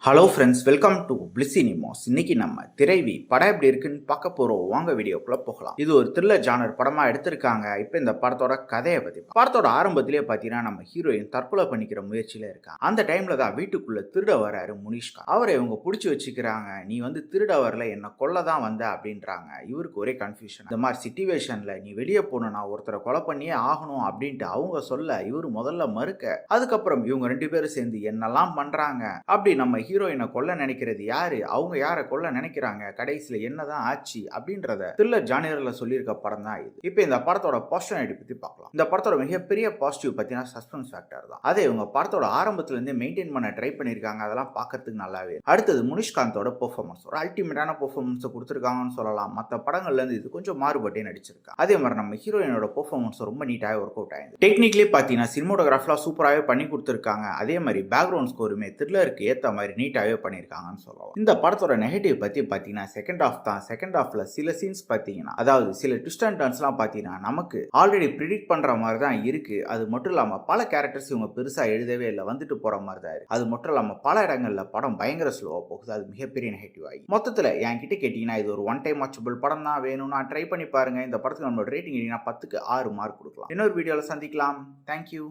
Hello friends, welcome to பிளிசினிமாஸ். இன்னைக்கு நம்ம திரைவி படம் எப்படி இருக்குன்னு பார்க்க போறோம். வாங்க வீடியோக்குள்ள போகலாம். இது ஒரு த்ரில்லர் ஜானர் படமா எடுத்திருக்காங்க. இப்போ இந்த படத்தோட கதையை பத்தி படத்தோட ஆரம்பத்திலேயே பார்த்தீங்கன்னா நம்ம ஹீரோயின் தற்கொலை பண்ணிக்கிற முயற்சியில இருக்காங்க. அந்த டைம்ல தான் வீட்டுக்குள்ள திருட வராரு முனிஷ்கா. அவரை இவங்க பிடிச்சி வச்சுக்கிறாங்க. நீ வந்து திருட வரல, என்ன கொல்ல தான் வந்த அப்படின்றாங்க. இவருக்கு ஒரே கன்ஃபியூஷன். இந்த மாதிரி சிச்சுவேஷன்ல நீ வெளியே போனா ஒருத்தரை கொலை பண்ணியே ஆகணும் அப்படின்ட்டு அவங்க சொல்ல இவரு முதல்ல மறுக்க, அதுக்கப்புறம் இவங்க ரெண்டு பேரும் சேர்ந்து என்னெல்லாம் பண்றாங்க. அப்படி நம்ம ஹீரோயினை கொல்ல நினைக்கிறது யாரு, அவங்க யாரை கொல்ல நினைக்கிறாங்க, கடைசியில என்னதான் ஆச்சு அப்படின்றத த்ரில்லர் ஜானர்ல சொல்லியிருக்க படம் தான் இது. இப்போ இந்த படத்தோட பாசிட்டிவிட்டி பத்தி பார்க்கலாம். இந்த படத்தோட மிகப்பெரிய பாசிட்டிவ் பார்த்தீங்கன்னா சஸ்பென்ஸ் ஃபேக்டர் தான். அதே இவங்க படத்தோட ஆரம்பத்துல இருந்து மெயின்டைன் பண்ண ட்ரை பண்ணிருக்காங்க. அதெல்லாம் பார்க்கறதுக்கு நல்லாவே. அடுத்தது முனிஷ்காந்தோட பெர்ஃபார்மன்ஸ் ஒரு அல்டிமேட்டான பெர்ஃபார்மன்ஸ் கொடுத்துருக்காங்கன்னு சொல்லலாம். மற்ற படங்கள்ல இருந்து இது கொஞ்சம் மாறுபட்டே நடிச்சிருக்காங்க. அதே மாதிரி நம்ம ஹீரோயினோட பெர்ஃபார்மன்ஸ் ரொம்ப நீட்டாக ஒர்க் அவுட் ஆயிடுது. டெக்னிக்கலி பார்த்தீங்கன்னா சினிமோட்டோகிராஃபிலாம் சூப்பராகவே பண்ணி கொடுத்துருக்காங்க. அதே மாதிரி பேக்ரவுண்ட் ஸ்கோருமே த்ரில்லருக்கு ஏற்ற மாதிரி நீட்டாகவே பண்ணியிருக்காங்கன்னு சொல்லலாம். இந்த படத்தோட நெகட்டிவ் பற்றி பார்த்தீங்கன்னா செகண்ட் ஆஃப் தான். செகண்ட் ஆஃப்ல சில சீன்ஸ் பார்த்தீங்கன்னா, அதாவது சில ட்விஸ்ட் அண்ட் டர்ன்ஸ்லாம் பார்த்தீங்கன்னா நமக்கு ஆல்ரெடி ப்ரிடிக்ட் பண்ற மாதிரி தான் இருக்கு. அது மட்டும் இல்லாமல் பல கேரக்டர்ஸ் இவங்க பெருசா எழுதவே இல்லை, வந்துட்டு போற மாதிரி தான் இருக்கு. அது மட்டும் இல்லாமல் பல இடங்கள்ல படம் பயங்கர ஸ்லோவா போகுது. அது மிகப்பெரிய நெகட்டிவ் ஆகி மொத்தத்தில் என்கிட்ட கேட்டீங்கன்னா இது ஒரு ஒன் டைம் வாட்சபிள் படம் தான். வேணும்னா ட்ரை பண்ணி பாருங்க. இந்த படத்துக்கு நம்மளோட ரேட்டிங் 10க்கு 6 மார்க் கொடுக்கலாம். இன்னொரு வீடியோவில் சந்திக்கலாம். தேங்க்யூ.